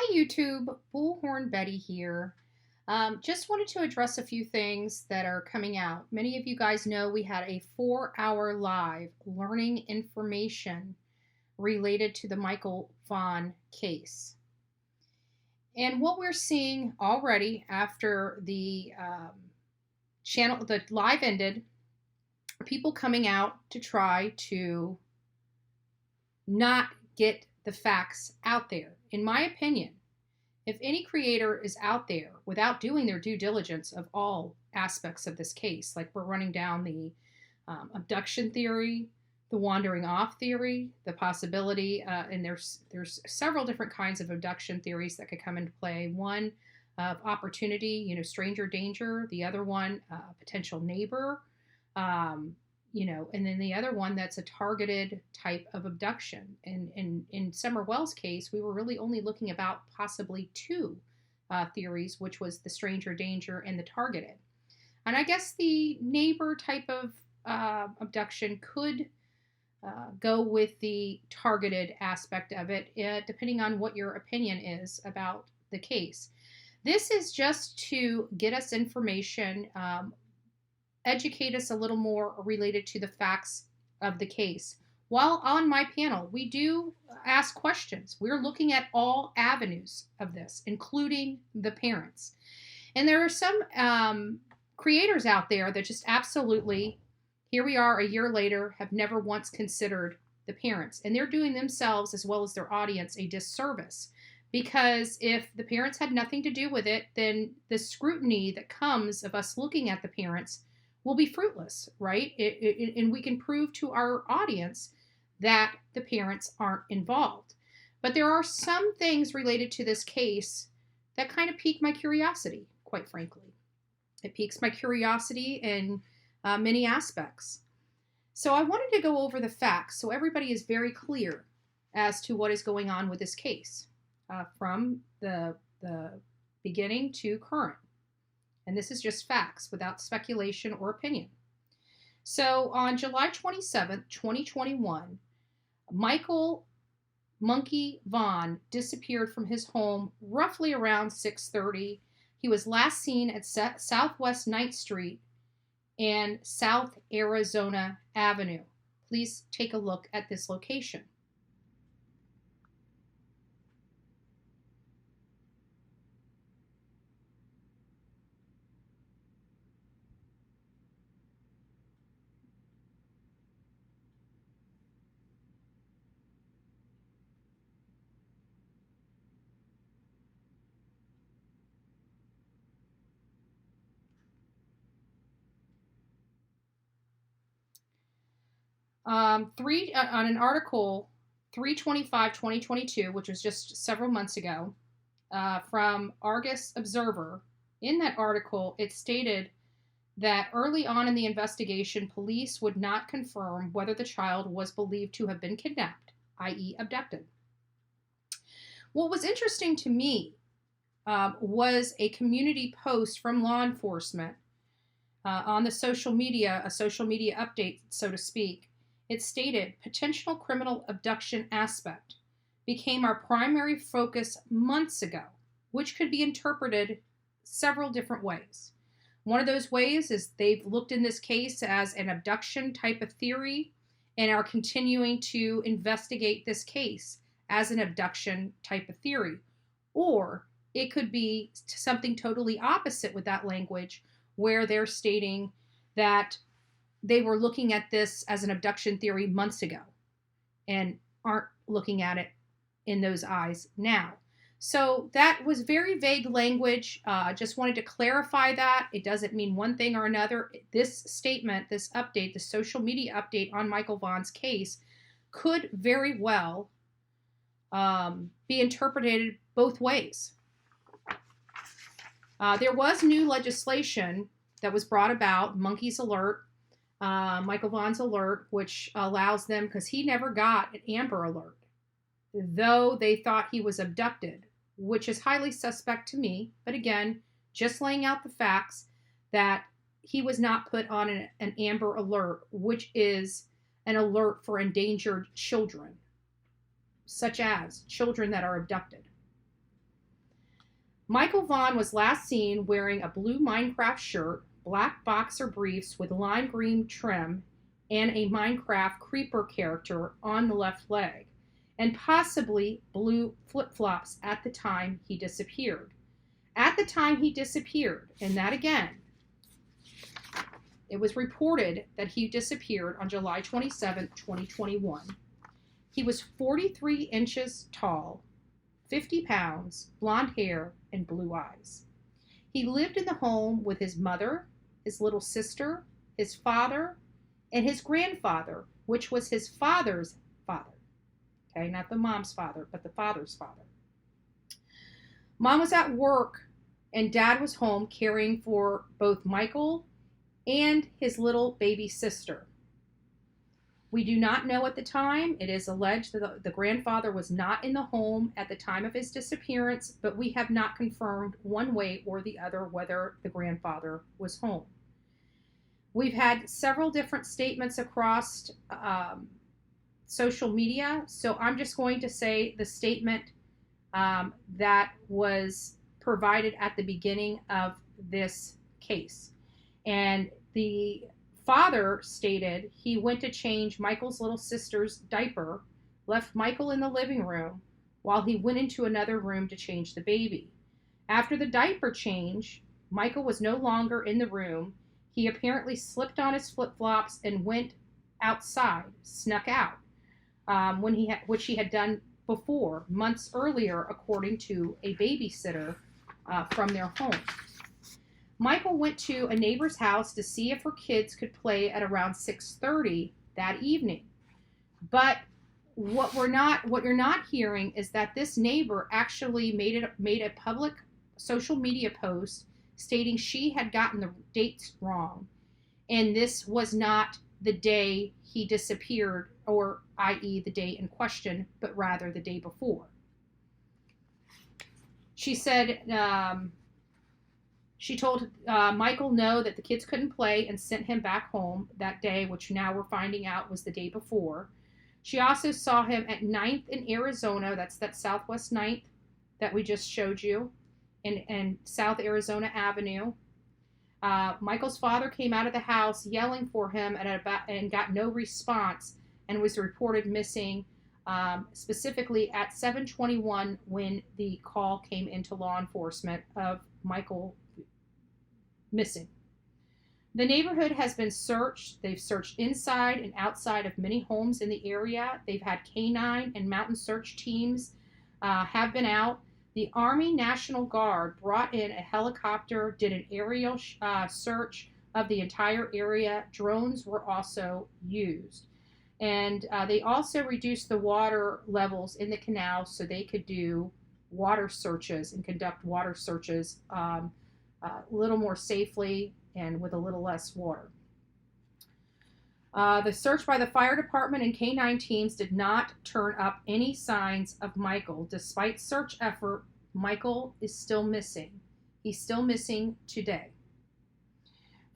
Hi YouTube, Bullhornbetty here. Just wanted to address a few things that are coming out. Many of you guys know we had a 4-hour live learning information related to the Michael Vaughan case. And what we're seeing already after the live ended, people coming out to try to not get the facts out there. In my opinion, if any creator is out there without doing their due diligence of all aspects of this case, like we're running down the abduction theory, the wandering off theory, the possibility, and there's several different kinds of abduction theories that could come into play. One of opportunity, stranger danger. The other one, potential neighbor. And then the other one that's a targeted type of abduction. And in Summer Wells' case, we were really only looking about possibly two theories, which was the stranger danger and the targeted. And I guess the neighbor type of abduction could go with the targeted aspect of it, depending on what your opinion is about the case. This is just to get us information, educate us a little more related to the facts of the case. While on my panel, we do ask questions. We're looking at all avenues of this, including the parents. And there are some creators out there that just absolutely, here we are a year later, have never once considered the parents. And they're doing themselves as well as their audience a disservice. Because if the parents had nothing to do with it, then the scrutiny that comes of us looking at the parents will be fruitless, right? And we can prove to our audience that the parents aren't involved. But there are some things related to this case that kind of pique my curiosity, quite frankly. It piques my curiosity in many aspects. So I wanted to go over the facts so everybody is very clear as to what is going on with this case from the beginning to current. And this is just facts without speculation or opinion. So on July 27th, 2021, Michael Monkey Vaughan disappeared from his home roughly around 6:30. He was last seen at Southwest 9th Street and South Arizona Avenue. Please take a look at this location. On an article 3/25/2022, which was just several months ago, from Argus Observer. In that article, it stated that early on in the investigation, police would not confirm whether the child was believed to have been kidnapped, i.e. abducted. What was interesting to me was a community post from law enforcement on the social media, a social media update, so to speak. It stated, potential criminal abduction aspect became our primary focus months ago, which could be interpreted several different ways. One of those ways is they've looked in this case as an abduction type of theory and are continuing to investigate this case as an abduction type of theory. Or it could be something totally opposite with that language, where they're stating that they were looking at this as an abduction theory months ago and aren't looking at it in those eyes now. So that was very vague language. Just wanted to clarify that. It doesn't mean one thing or another. This statement, this update, the social media update on Michael Vaughan's case could very well be interpreted both ways. There was new legislation that was brought about, Monkey's Alert, Michael Vaughan's alert, which allows them, because he never got an Amber Alert, though they thought he was abducted, which is highly suspect to me. But again, just laying out the facts that he was not put on an Amber Alert, which is an alert for endangered children, such as children that are abducted. Michael Vaughan was last seen wearing a blue Minecraft shirt, black boxer briefs with lime green trim, and a Minecraft creeper character on the left leg, and possibly blue flip-flops at the time he disappeared. At the time he disappeared, and that again, it was reported that he disappeared on July 27, 2021. He was 43 inches tall, 50 pounds, blonde hair, and blue eyes. He lived in the home with his mother, his little sister, his father, and his grandfather, which was his father's father. Okay, not the mom's father, but the father's father. Mom was at work, and Dad was home caring for both Michael and his little baby sister. We do not know at the time. It is alleged that the grandfather was not in the home at the time of his disappearance, but we have not confirmed one way or the other whether the grandfather was home. We've had several different statements across social media, so I'm just going to say the statement that was provided at the beginning of this case. And the father stated he went to change Michael's little sister's diaper, left Michael in the living room while he went into another room to change the baby. After the diaper change, Michael was no longer in the room. He apparently slipped on his flip-flops and went outside, snuck out, which he had done before, months earlier, according to a babysitter from their home. Michael went to a neighbor's house to see if her kids could play at around 6:30 that evening. But what you're not hearing is that this neighbor actually made a public social media post stating she had gotten the dates wrong, and this was not the day he disappeared, or i.e. the day in question, but rather the day before. She said she told Michael no, that the kids couldn't play, and sent him back home that day, which now we're finding out was the day before. She also saw him at 9th in Arizona. That's that Southwest 9th that we just showed you, and South Arizona Avenue. Michael's father came out of the house yelling for him and got no response, and was reported missing, specifically at 7:21 when the call came into law enforcement of Michael missing. The neighborhood has been searched. They've searched inside and outside of many homes in the area. They've had canine and mountain search teams have been out. The Army National Guard brought in a helicopter, did an aerial search of the entire area. Drones were also used. And they also reduced the water levels in the canal so they could do water searches and conduct water searches a little more safely and with a little less water. The search by the fire department and canine teams did not turn up any signs of Michael. Despite search effort, Michael is still missing. He's still missing today.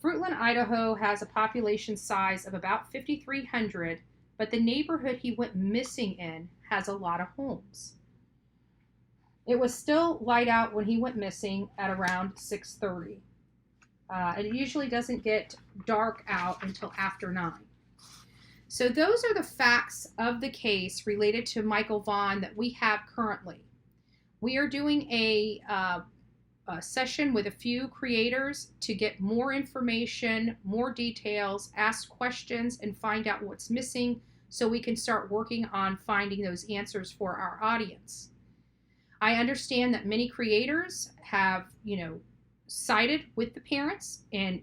Fruitland, Idaho has a population size of about 5,300, but the neighborhood he went missing in has a lot of homes. It was still light out when he went missing at around 6:30. It usually doesn't get dark out until after 9. So those are the facts of the case related to Michael Vaughan that we have currently. We are doing a session with a few creators to get more information, more details, ask questions, and find out what's missing so we can start working on finding those answers for our audience. I understand that many creators have, sided with the parents, and,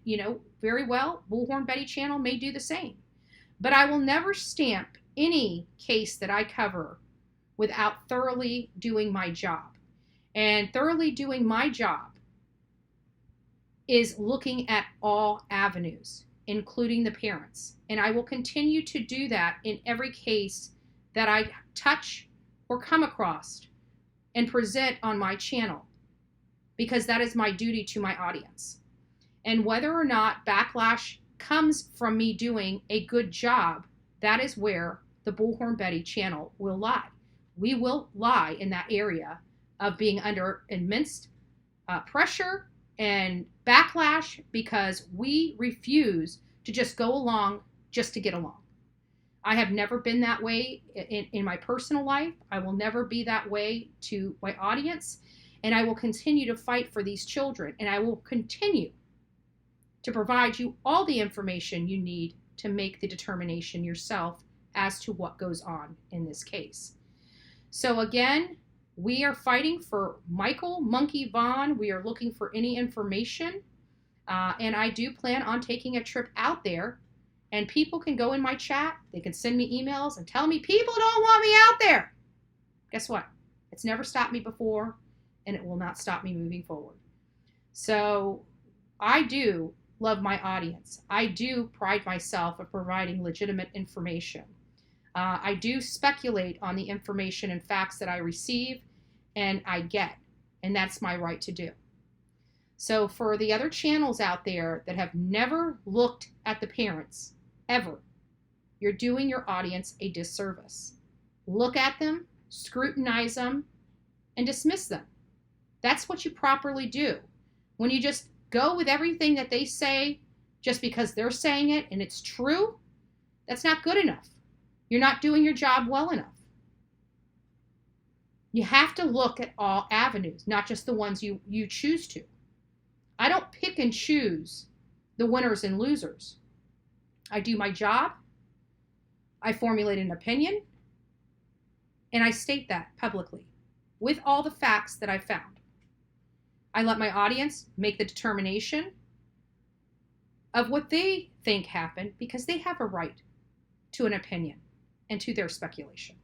very well, Bullhorn Betty channel may do the same. But I will never stamp any case that I cover without thoroughly doing my job. And thoroughly doing my job is looking at all avenues, including the parents. And I will continue to do that in every case that I touch or come across and present on my channel, because that is my duty to my audience. And whether or not backlash comes from me doing a good job, that is where the Bullhorn Betty channel will lie. We will lie in that area of being under immense pressure and backlash because we refuse to just go along just to get along. I have never been that way in my personal life. I will never be that way to my audience. And I will continue to fight for these children. And I will continue to provide you all the information you need to make the determination yourself as to what goes on in this case. So again, we are fighting for Michael Monkey Vaughan. We are looking for any information. And I do plan on taking a trip out there. And people can go in my chat. They can send me emails and tell me people don't want me out there. Guess what? It's never stopped me before, and it will not stop me moving forward. So I do love my audience. I do pride myself of providing legitimate information. I do speculate on the information and facts that I receive and I get, and that's my right to do. So for the other channels out there that have never looked at the parents, ever, you're doing your audience a disservice. Look at them, scrutinize them, and dismiss them. That's what you properly do. When you just go with everything that they say just because they're saying it and it's true, that's not good enough. You're not doing your job well enough. You have to look at all avenues, not just the ones you choose to. I don't pick and choose the winners and losers. I do my job, I formulate an opinion, and I state that publicly with all the facts that I found. I let my audience make the determination of what they think happened because they have a right to an opinion and to their speculation.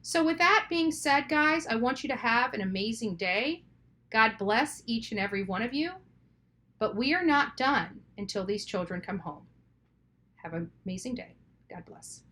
So with that being said, guys, I want you to have an amazing day. God bless each and every one of you. But we are not done until these children come home. Have an amazing day. God bless.